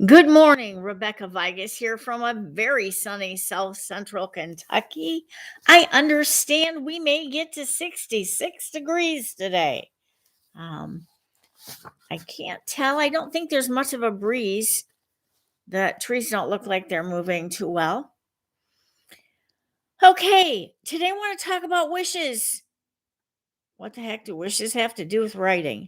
Good morning, Rebecca Vigas here from a very sunny South Central Kentucky. I understand we may get to 66 degrees today. Um, I can't tell. I don't think there's much of a breeze. The trees don't look like they're moving too well. Okay, today I want to talk about wishes. What the heck do wishes have to do with writing?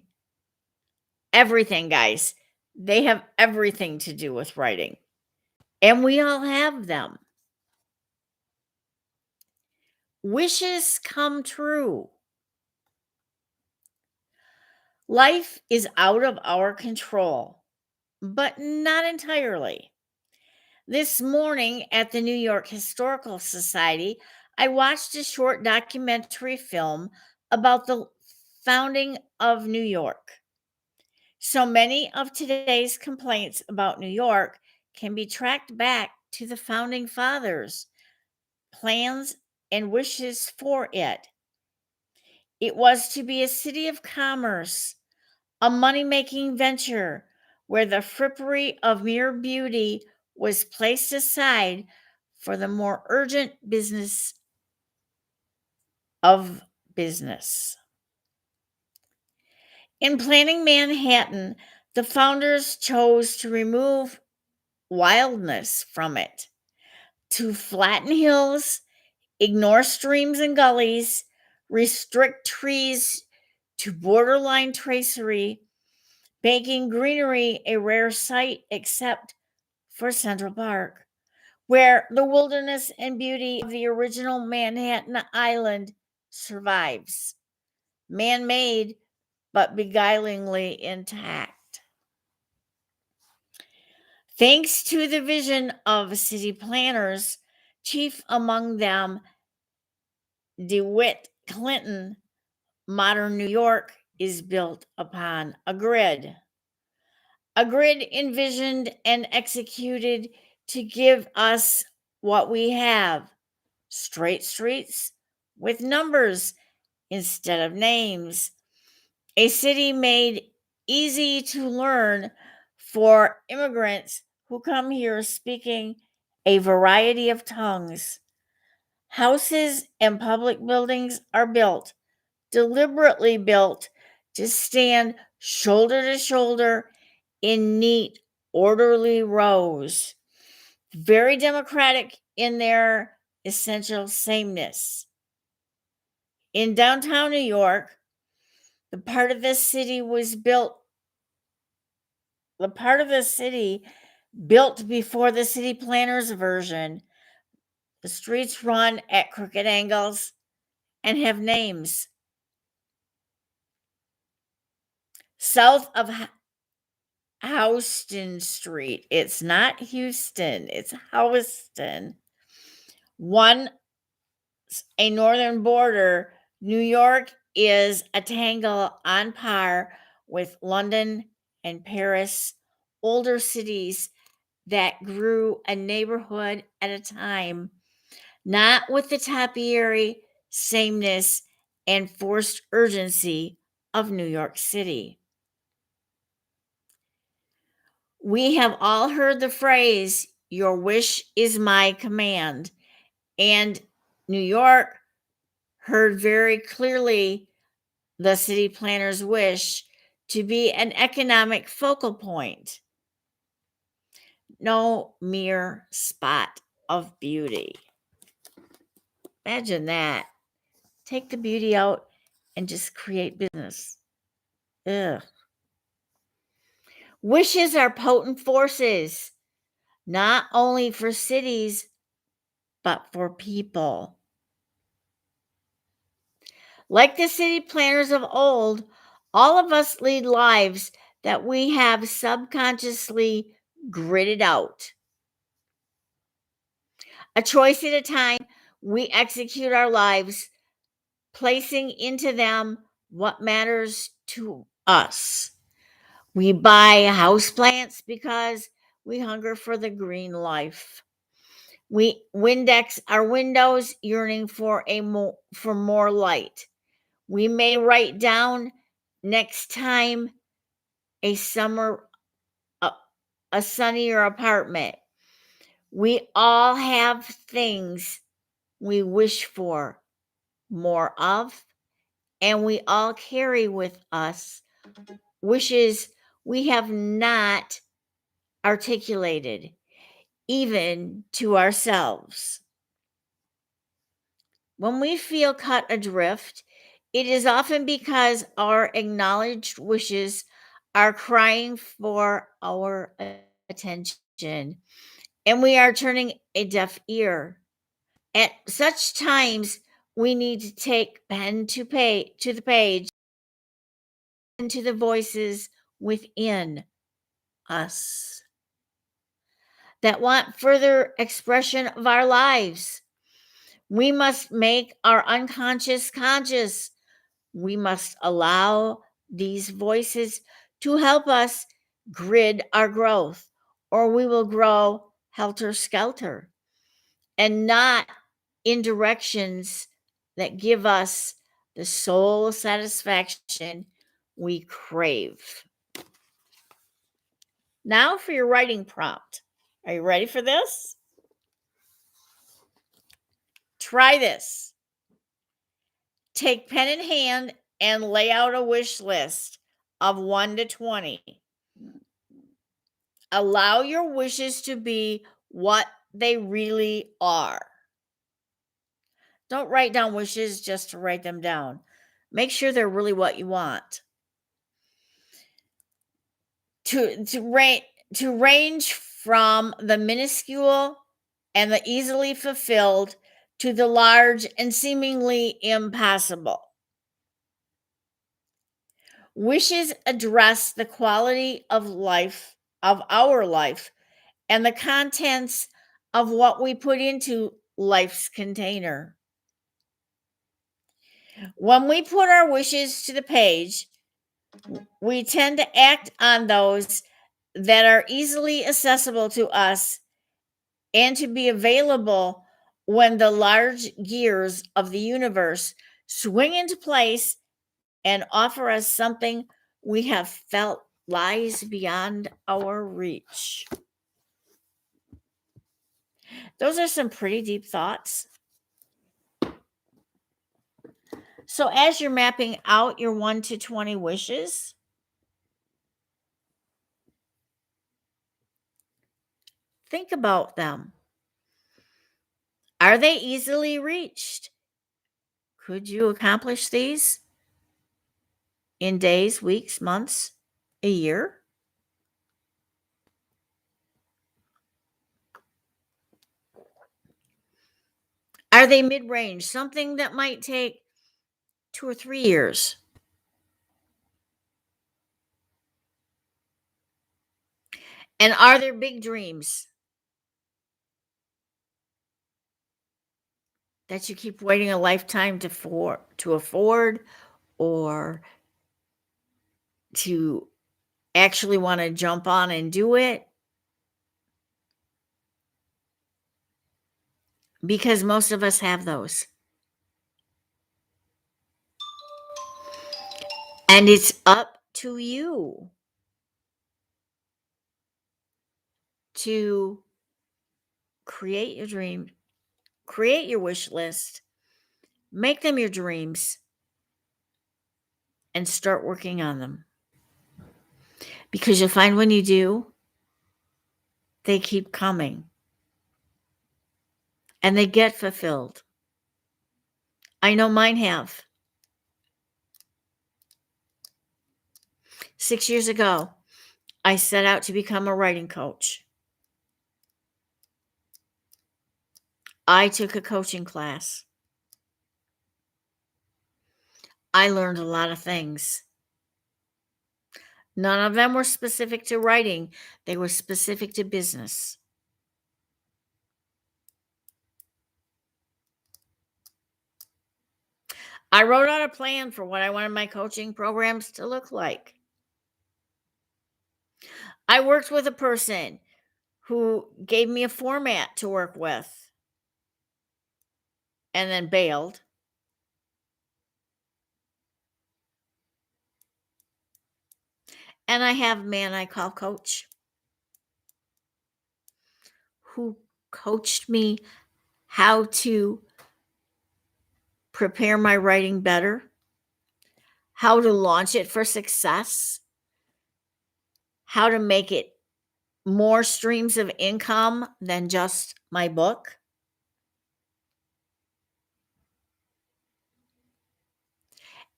Everything, guys. They have everything to do with writing, and we all have them. Wishes come true. Life is out of our control, but not entirely. This morning at the New York Historical Society, I watched a short documentary film about the founding of New York. So many of today's complaints about New York can be tracked back to the founding fathers' plans and wishes for it. It was to be a city of commerce, a money making venture where the frippery of mere beauty was placed aside for the more urgent business of business. In planning Manhattan, the founders chose to remove wildness from it, to flatten hills, ignore streams and gullies, restrict trees to borderline tracery, making greenery a rare sight except for Central Park, where the wilderness and beauty of the original Manhattan Island survives, man made but beguilingly intact. Thanks to the vision of city planners, chief among them DeWitt Clinton, modern New York is built upon a grid. A grid envisioned and executed to give us what we have: straight streets with numbers instead of names, a city made easy to learn for immigrants who come here speaking a variety of tongues. Houses and public buildings are built, deliberately built, to stand shoulder to shoulder in neat, orderly rows, very democratic in their essential sameness. In downtown New York, the part of the city built before the city planners version. The streets run at crooked angles and have names. South of Houston Street. It's not Houston, it's Houston. One, a northern border. New York is a tangle on par with London and Paris, older cities that grew a neighborhood at a time, not with the topiary sameness and forced urgency of New York City. We have all heard the phrase, your wish is my command. And New York heard very clearly the city planner's wish to be an economic focal point, no mere spot of beauty. Imagine that. Take the beauty out and just create business. Ugh. Wishes are potent forces, not only for cities, but for people. Like the city planners of old, all of us lead lives that we have subconsciously gridded out. A choice at a time, we execute our lives, placing into them what matters to us. We buy houseplants because we hunger for the green life. We Windex our windows, yearning for for more light. We may write down next time a summer a sunnier apartment. We all have things we wish for more of, and we all carry with us wishes we have not articulated, even to ourselves. When we feel cut adrift, it is often because our acknowledged wishes are crying for our attention and we are turning a deaf ear. At such times, we need to take pen to the page and to the voices within us that want further expression of our lives. We must make our unconscious conscious. We must allow these voices to help us grid our growth, or we will grow helter skelter and not in directions that give us the soul satisfaction we crave. Now for your writing prompt. Are you ready for this? Try this. Take pen in hand and lay out a wish list of 1 to 20. Allow your wishes to be what they really are. Don't write down wishes just to write them down. Make sure they're really what you want. To range from the minuscule and the easily fulfilled to the large and seemingly impossible. Wishes address the quality of life, of our life, and the contents of what we put into life's container. When we put our wishes to the page, we tend to act on those that are easily accessible to us and to be available when the large gears of the universe swing into place and offer us something we have felt lies beyond our reach. Those are some pretty deep thoughts. So, as you're mapping out your 1 to 20 wishes, think about them. Are they easily reached? Could you accomplish these in days, weeks, months, a year? Are they mid range? Something that might take 2 or 3 years? And are there big dreams that you keep waiting a lifetime to afford or to actually want to jump on and do it? Because most of us have those. And it's up to you to create your dream, create your wish list, make them your dreams, and start working on them. Because you'll find when you do, they keep coming and they get fulfilled. I know mine have. 6 years ago, I set out to become a writing coach. I took a coaching class. I learned a lot of things. None of them were specific to writing, they were specific to business. I wrote out a plan for what I wanted my coaching programs to look like. I worked with a person who gave me a format to work with and then bailed. And I have a man I call coach. who coached me how to prepare my writing better, how to launch it for success, how to make it more streams of income than just my book.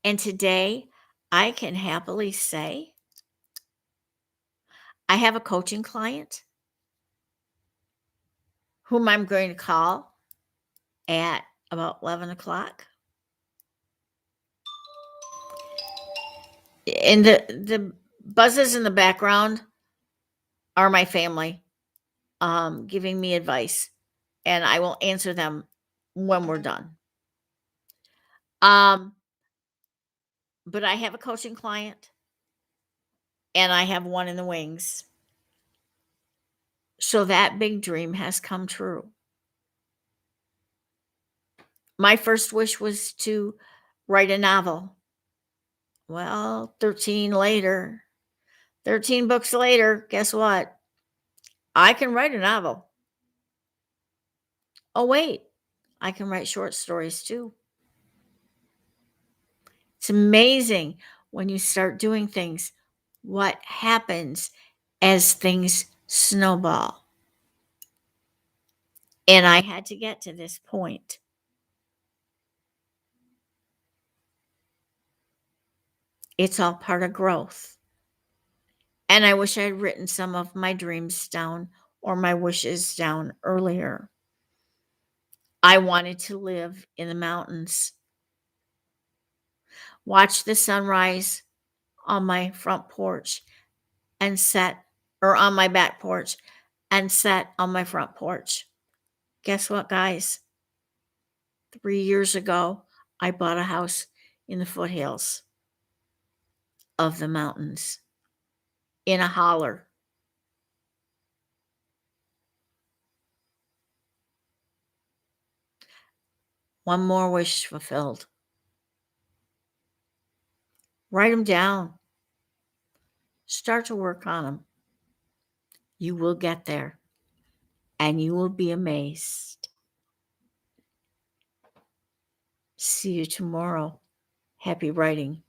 And today, I can happily say I have a coaching client whom I'm going to call at about 11 o'clock. And the buzzes in the background are my family giving me advice, and I will answer them when we're done. But I have a coaching client, and I have one in the wings. So that big dream has come true. My first wish was to write a novel. Well, 13 books later, guess what? I can write a novel. Oh, wait, I can write short stories too. It's amazing when you start doing things, what happens as things snowball. And I had to get to this point. It's all part of growth. And I wish I had written some of my dreams down or my wishes down earlier. I wanted to live in the mountains, watch the sunrise on my front porch and set, or on my back porch and set on my front porch. Guess what, guys? 3 years ago, I bought a house in the foothills of the mountains in a holler. One more wish fulfilled. Write them down. Start to work on them. You will get there, and you will be amazed. See you tomorrow. Happy writing.